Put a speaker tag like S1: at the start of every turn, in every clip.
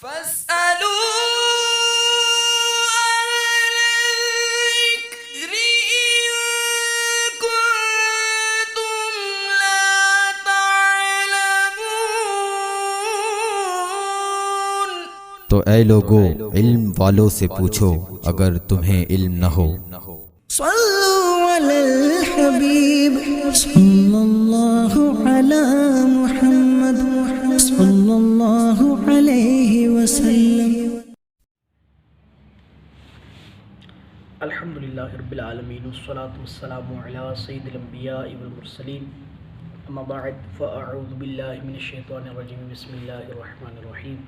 S1: فاسألوا الذكر إن كنتم لا تعلمون۔
S2: تو اے لوگو علم والوں سے پوچھو اگر تمہیں علم نہ ہو۔
S3: صلوا علی الحبیب صلی اللہ علی محمد صلی اللہ علیہ وسلم۔
S4: الحمدللہ رب العالمین والصلاة والسلام علی سید الانبیاء والمرسلین، اما بعد فاعوذ باللہ من الشیطان الرجیم، بسم اللہ الرحمن الرحیم،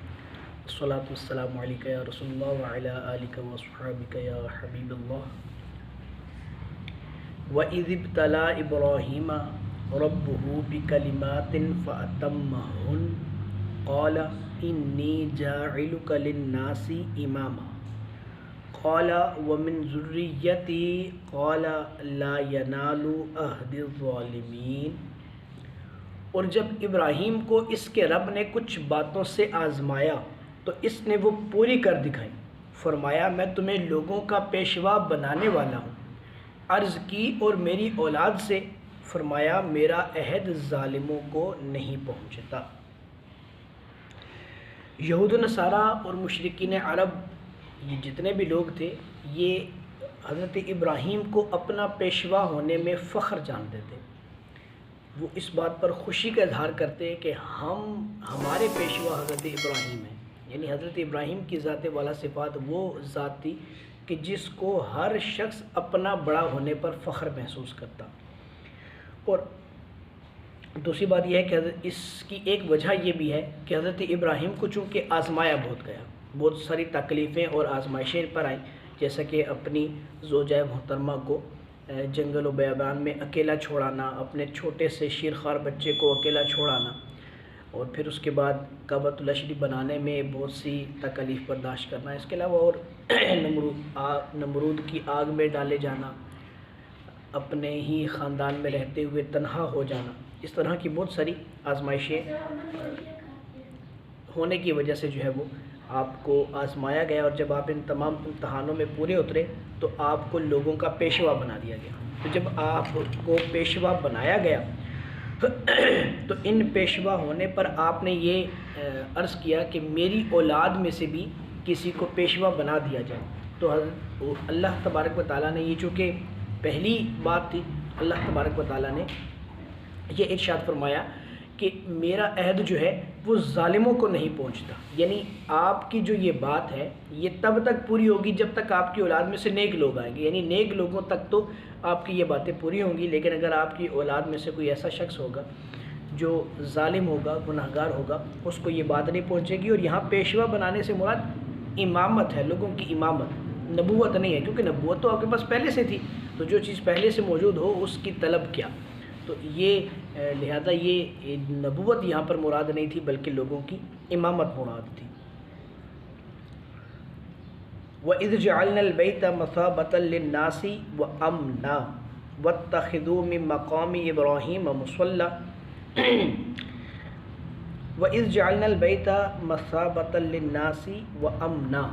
S4: الصلاة والسلام علیکہ یا رسول اللہ وعلی آلکہ واصحابکہ یا حبیب اللہ۔ وَإِذِ ابْتَلَىٰ إِبْرَاهِيمَ رَبُّهُ بِكَلِمَاتٍ فَأَتَمَّهُنَّ قَالَ إِنِّي جَاعِلُكَ لِلنَّاسِ إِمَامًا قَالَ وَمِنْ ذُرِّيَّتِي قَالَ لَا يَنَالُ عَهْدِ الظَّالِمِينَ۔ اور جب ابراہیم کو اس کے رب نے کچھ باتوں سے آزمایا تو اس نے وہ پوری کر دکھائی۔ فرمایا میں تمہیں لوگوں کا پیشوا بنانے والا ہوں۔ عرض کی اور میری اولاد سے؟ فرمایا میرا عہد ظالموں کو نہیں پہنچتا۔ یہود و نصارہ اور مشرکین عرب، یہ جتنے بھی لوگ تھے، یہ حضرت ابراہیم کو اپنا پیشوا ہونے میں فخر جانتے تھے۔ وہ اس بات پر خوشی کا اظہار کرتے کہ ہمارے پیشوا حضرت ابراہیم ہیں، یعنی حضرت ابراہیم کی ذات والا صفات وہ ذات تھی کہ جس کو ہر شخص اپنا بڑا ہونے پر فخر محسوس کرتا۔ اور دوسری بات یہ ہے کہ اس کی ایک وجہ یہ بھی ہے کہ حضرت ابراہیم کو چونکہ آزمایا بہت گیا، بہت ساری تکلیفیں اور آزمائشیں پر آئیں، جیسا کہ اپنی زوجہ محترمہ کو جنگل و بیابان میں اکیلا چھوڑانا، اپنے چھوٹے سے شیرخوار بچے کو اکیلا چھوڑانا، اور پھر اس کے بعد کعبۃ اللہ شریف بنانے میں بہت سی تکلیف برداشت کرنا، اس کے علاوہ اور نمرود کی آگ میں ڈالے جانا، اپنے ہی خاندان میں رہتے ہوئے تنہا ہو جانا، اس طرح کی بہت ساری آزمائشیں ہونے کی وجہ سے جو ہے وہ آپ کو آزمایا گیا، اور جب آپ ان تمام امتحانوں میں پورے اترے تو آپ کو لوگوں کا پیشوا بنا دیا گیا۔ تو جب آپ کو پیشوا بنایا گیا تو ان پیشوا ہونے پر آپ نے یہ عرض کیا کہ میری اولاد میں سے بھی کسی کو پیشوا بنا دیا جائے۔ تو اللہ تبارک و تعالیٰ نے، یہ چونکہ پہلی بات تھی، اللہ تبارک و تعالیٰ نے یہ ارشاد فرمایا کہ میرا عہد جو ہے وہ ظالموں کو نہیں پہنچتا، یعنی آپ کی جو یہ بات ہے یہ تب تک پوری ہوگی جب تک آپ کی اولاد میں سے نیک لوگ آئیں گے، یعنی نیک لوگوں تک تو آپ کی یہ باتیں پوری ہوں گی، لیکن اگر آپ کی اولاد میں سے کوئی ایسا شخص ہوگا جو ظالم ہوگا، گناہگار ہوگا، اس کو یہ بات نہیں پہنچے گی۔ اور یہاں پیشوا بنانے سے مراد امامت ہے، لوگوں کی امامت، نبوت نہیں ہے، کیونکہ نبوت تو آپ کے پاس پہلے سے تھی، تو جو چیز پہلے سے موجود ہو اس کی طلب کیا، تو یہ لہذا یہ نبوت یہاں پر مراد نہیں تھی بلکہ لوگوں کی امامت مراد تھی۔ وَإِذْ جَعَلْنَا الْبَيْتَ مَثَابَةً لِلنَّاسِ وَأَمْنًا وَاتَّخِذُوا مِن مَّقَامِ إِبْرَاهِيمَ مُصَلًّى وَإِذْ جَعَلْنَا الْبَيْتَ مَثَابَةً لِلنَّاسِ وَأَمْنًا،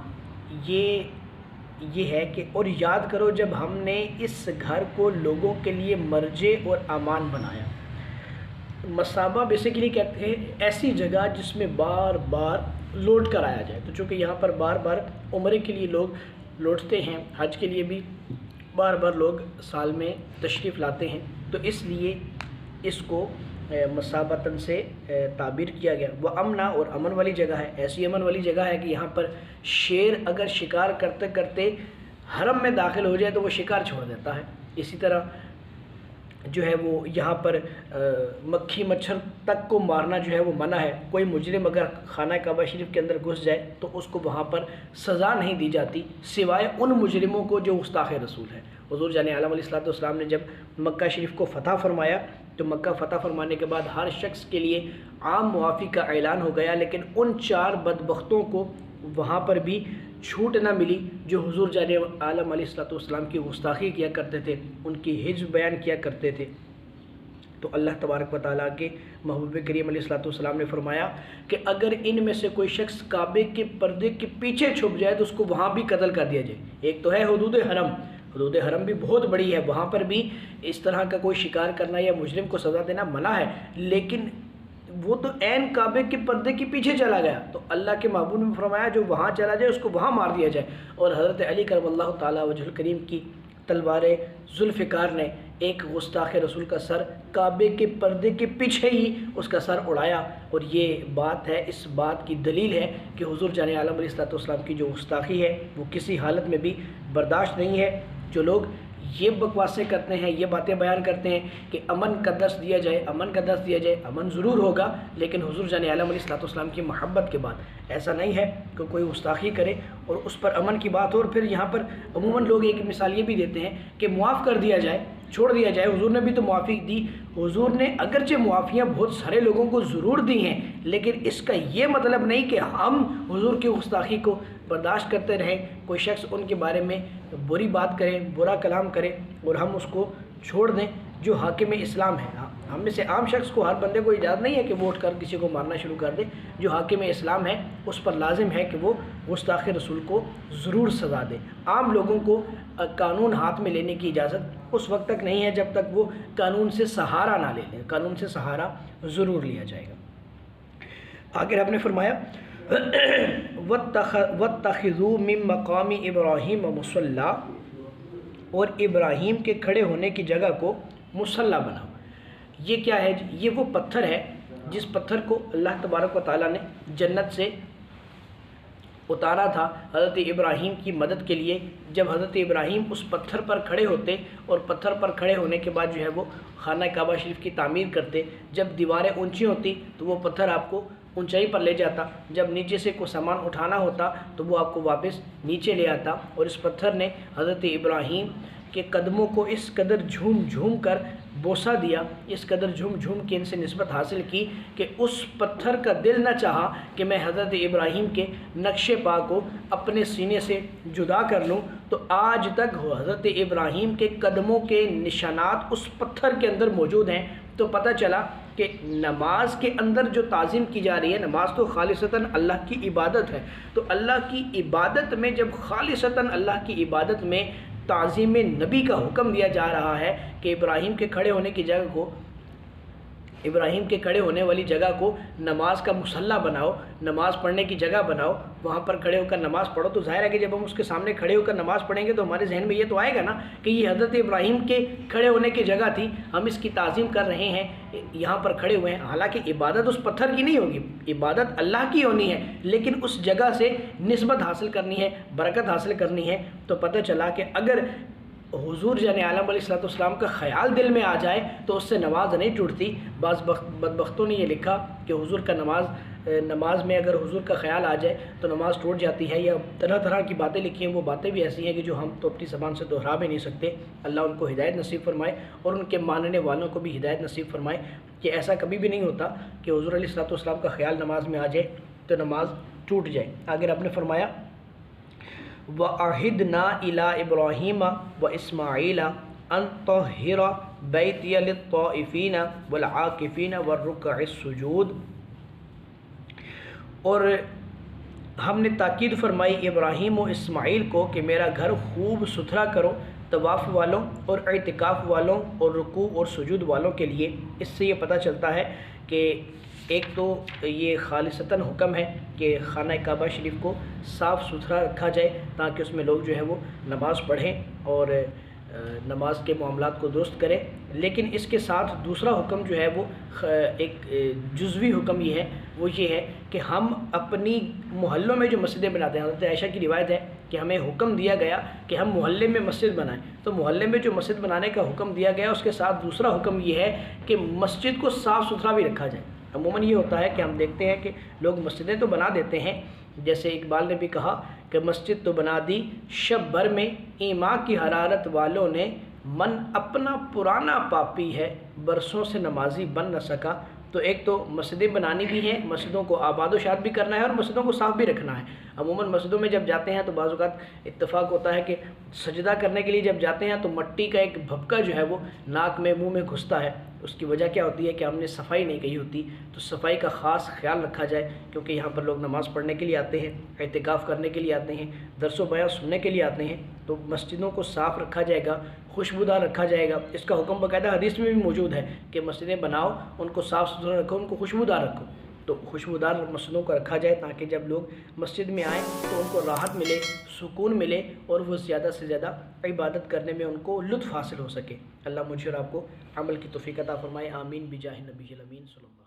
S4: یہ ہے کہ اور یاد کرو جب ہم نے اس گھر کو لوگوں کے لیے مرجع اور امان بنایا۔ مصابہ بیسیکلی کہتے ہیں ایسی جگہ جس میں بار بار لوٹ کر آیا جائے، تو چونکہ یہاں پر بار بار عمرے کے لیے لوگ لوٹتے ہیں، حج کے لیے بھی بار بار لوگ سال میں تشریف لاتے ہیں، تو اس لیے اس کو مصابتاً سے تعبیر کیا گیا۔ وہ امنا، اور امن والی جگہ ہے، ایسی امن والی جگہ ہے کہ یہاں پر شیر اگر شکار کرتے کرتے حرم میں داخل ہو جائے تو وہ شکار چھوڑ دیتا ہے، اسی طرح جو ہے وہ یہاں پر مکھی مچھر تک کو مارنا جو ہے وہ منع ہے۔ کوئی مجرم اگر خانہ کعبہ شریف کے اندر گھس جائے تو اس کو وہاں پر سزا نہیں دی جاتی سوائے ان مجرموں کو جو گستاخ رسول ہیں۔ حضور جان عالم علیہ السلام نے جب مکہ شریف کو فتح فرمایا تو مکہ فتح فرمانے کے بعد ہر شخص کے لیے عام معافی کا اعلان ہو گیا، لیکن ان 4 بدبختوں کو وہاں پر بھی چھوٹ نہ ملی جو حضور جان عالم علیہ السلام کی گستاخی کیا کرتے تھے، ان کی حجب بیان کیا کرتے تھے۔ تو اللہ تبارک و تعالیٰ کے محبوب کریم علیہ الصلوۃ والسلام نے فرمایا کہ اگر ان میں سے کوئی شخص کعبے کے پردے کے پیچھے چھپ جائے تو اس کو وہاں بھی قتل کر دیا جائے۔ ایک تو ہے حدود حرم، حدود حرم بھی بہت بڑی ہے، وہاں پر بھی اس طرح کا کوئی شکار کرنا یا مجرم کو سزا دینا منع ہے، لیکن وہ تو عین کعبے کے پردے کے پیچھے چلا گیا تو اللہ کے محبوب نے فرمایا جو وہاں چلا جائے اس کو وہاں مار دیا جائے۔ اور حضرت علی کرم اللہ تعالیٰ وجہ الکریم کی تلوار ذوالفقار نے ایک گستاخ رسول کا سر کعبے کے پردے کے پیچھے ہی اس کا سر اڑایا، اور یہ بات ہے، اس بات کی دلیل ہے کہ حضور جان عالم علیہ الصلوۃ والسلام کی جو گستاخی ہے وہ کسی حالت میں بھی برداشت نہیں ہے۔ جو لوگ یہ بکواسیں کرتے ہیں، یہ باتیں بیان کرتے ہیں کہ امن کا درس دیا جائے، امن کا درس دیا جائے، امن ضرور ہوگا، لیکن حضور جان عالم علیہ الصلوۃ والسلام کی محبت کے بعد ایسا نہیں ہے کہ کوئی گستاخی کرے اور اس پر امن کی بات ہو۔ اور پھر یہاں پر عموماً لوگ ایک مثال یہ بھی دیتے ہیں کہ معاف کر دیا جائے، چھوڑ دیا جائے، حضور نے بھی تو معافی دی۔ حضور نے اگرچہ معافیاں بہت سارے لوگوں کو ضرور دی ہیں، لیکن اس کا یہ مطلب نہیں کہ ہم حضور کی گستاخی کو برداشت کرتے رہیں، کوئی شخص ان کے بارے میں بری بات کرے، برا کلام کرے اور ہم اس کو چھوڑ دیں۔ جو حاکم اسلام ہے، ہم میں سے عام شخص کو، ہر بندے کو اجازت نہیں ہے کہ وہ اٹھ کر کسی کو مارنا شروع کر دے۔ جو حاکم اسلام ہے اس پر لازم ہے کہ وہ گستاخ رسول کو ضرور سزا دے۔ عام لوگوں کو قانون ہاتھ میں لینے کی اجازت اس وقت تک نہیں ہے جب تک وہ قانون سے سہارا نہ لے لیں، قانون سے سہارا ضرور لیا جائے گا۔ آگے آپ نے فرمایا وَاتَّخِذُوا مِن مَّقَامِ إِبْرَاهِيمَ مُصَلًّى، اور ابراہیم کے کھڑے ہونے کی جگہ کو مصلی بناؤ۔ یہ کیا ہے؟ یہ وہ پتھر ہے جس پتھر کو اللہ تبارک و تعالیٰ نے جنت سے اتارا تھا حضرت ابراہیم کی مدد کے لیے۔ جب حضرت ابراہیم اس پتھر پر کھڑے ہوتے اور پتھر پر کھڑے ہونے کے بعد جو ہے وہ خانہ کعبہ شریف کی تعمیر کرتے، جب دیواریں اونچی ہوتی تو وہ پتھر آپ کو اونچائی پر لے جاتا، جب نیچے سے کوئی سامان اٹھانا ہوتا تو وہ آپ کو واپس نیچے لے آتا۔ اور اس پتھر نے حضرت ابراہیم کے قدموں کو اس قدر جھوم جھوم کر بوسہ دیا، اس قدر جھوم جھوم کے ان سے نسبت حاصل کی کہ اس پتھر کا دل نہ چاہا کہ میں حضرت ابراہیم کے نقش پا کو اپنے سینے سے جدا کر لوں۔ تو آج تک حضرت ابراہیم کے قدموں کے نشانات اس پتھر کے اندر موجود ہیں۔ تو پتہ چلا کہ نماز کے اندر جو تعظیم کی جا رہی ہے، نماز تو خالصتاً اللہ کی عبادت ہے، تو اللہ کی عبادت میں جب خالصتاً اللہ کی عبادت میں تعظیم نبی کا حکم دیا جا رہا ہے کہ ابراہیم کے کھڑے ہونے کی جگہ کو، ابراہیم کے کھڑے ہونے والی جگہ کو نماز کا مصلی بناؤ، نماز پڑھنے کی جگہ بناؤ، وہاں پر کھڑے ہو کر نماز پڑھو، تو ظاہر ہے کہ جب ہم اس کے سامنے کھڑے ہو کر نماز پڑھیں گے تو ہمارے ذہن میں یہ تو آئے گا نا کہ یہ حضرت ابراہیم کے کھڑے ہونے کی جگہ تھی، ہم اس کی تعظیم کر رہے ہیں، یہاں پر کھڑے ہوئے ہیں۔ حالانکہ عبادت اس پتھر کی نہیں ہوگی، عبادت اللہ کی ہونی ہے، لیکن اس جگہ سے نسبت حاصل کرنی ہے، برکت حاصل کرنی ہے۔ تو پتہ چلا کہ اگر حضور جان عالم علیہ الصلوۃ والسلام کا خیال دل میں آ جائے تو اس سے نماز نہیں ٹوٹتی۔ بعض بدبختوں نے یہ لکھا کہ حضور کا نماز میں اگر حضور کا خیال آ جائے تو نماز ٹوٹ جاتی ہے، یا طرح طرح کی باتیں لکھی ہیں۔ وہ باتیں بھی ایسی ہیں کہ جو ہم تو اپنی زبان سے دہرا بھی نہیں سکتے۔ اللہ ان کو ہدایت نصیب فرمائے اور ان کے ماننے والوں کو بھی ہدایت نصیب فرمائے کہ ایسا کبھی بھی نہیں ہوتا کہ حضور علیہ الصلوۃ والسلام کا خیال نماز میں آ جائے تو نماز ٹوٹ جائے۔ آگے آپ نے فرمایا وَأَعْهِدْنَا إِلَىٰ إِبْرَاهِيمَ وَإِسْمَاعِيلَ أَن طَهِّرَ بَيْتِيَ لِلطَّائِفِينَ وَالْعَاكِفِينَ وَالرُّكَّعِ السُّجُودِ، اور ہم نے تاکید فرمائی ابراہیم و اسماعیل کو کہ میرا گھر خوب ستھرا کرو طواف والوں اور اعتکاف والوں اور رکوع اور سجود والوں کے لیے۔ اس سے یہ پتہ چلتا ہے کہ ایک تو یہ خالصتاً حکم ہے کہ خانہ کعبہ شریف کو صاف ستھرا رکھا جائے تاکہ اس میں لوگ جو ہے وہ نماز پڑھیں اور نماز کے معاملات کو درست کریں، لیکن اس کے ساتھ دوسرا حکم جو ہے وہ ایک جزوی حکم یہ ہے، وہ یہ ہے کہ ہم اپنی محلوں میں جو مسجدیں بناتے ہیں، حضرت عائشہ کی روایت ہے کہ ہمیں حکم دیا گیا کہ ہم محلے میں مسجد بنائیں، تو محلے میں جو مسجد بنانے کا حکم دیا گیا اس کے ساتھ دوسرا حکم یہ ہے کہ مسجد کو صاف ستھرا بھی رکھا جائے۔ عموماً یہ ہوتا ہے کہ ہم دیکھتے ہیں کہ لوگ مسجدیں تو بنا دیتے ہیں، جیسے اقبال نے بھی کہا کہ مسجد تو بنا دی شب بھر میں ایما کی حرارت والوں نے، من اپنا پرانا پاپی ہے برسوں سے نمازی بن نہ سکا۔ تو ایک تو مسجدیں بنانی بھی ہیں، مسجدوں کو آباد و شاد بھی کرنا ہے اور مسجدوں کو صاف بھی رکھنا ہے۔ عموماً مسجدوں میں جب جاتے ہیں تو بعض اوقات اتفاق ہوتا ہے کہ سجدہ کرنے کے لیے جب جاتے ہیں تو مٹی کا ایک بھپکا جو ہے وہ ناک میں منہ میں گھستا ہے، اس کی وجہ کیا ہوتی ہے کہ ہم نے صفائی نہیں کی ہوتی، تو صفائی کا خاص خیال رکھا جائے، کیونکہ یہاں پر لوگ نماز پڑھنے کے لیے آتے ہیں، اعتکاف کرنے کے لیے آتے ہیں، درس و بیان سننے کے لیے آتے ہیں، تو مسجدوں کو صاف رکھا جائے گا، خوشبودار رکھا جائے گا۔ اس کا حکم باقاعدہ حدیث میں بھی موجود ہے کہ مسجدیں بناؤ، ان کو صاف ستھرا رکھو، ان کو خوشبودار رکھو۔ تو خوشبودار مسجدوں کو رکھا جائے تاکہ جب لوگ مسجد میں آئیں تو ان کو راحت ملے، سکون ملے، اور وہ زیادہ سے زیادہ عبادت کرنے میں ان کو لطف حاصل ہو سکے۔ اللہ مجھے اور آپ کو عمل کی توفیق عطا فرمائے، آمین بجاہ نبی الامین صلی اللہ علیہ وسلم۔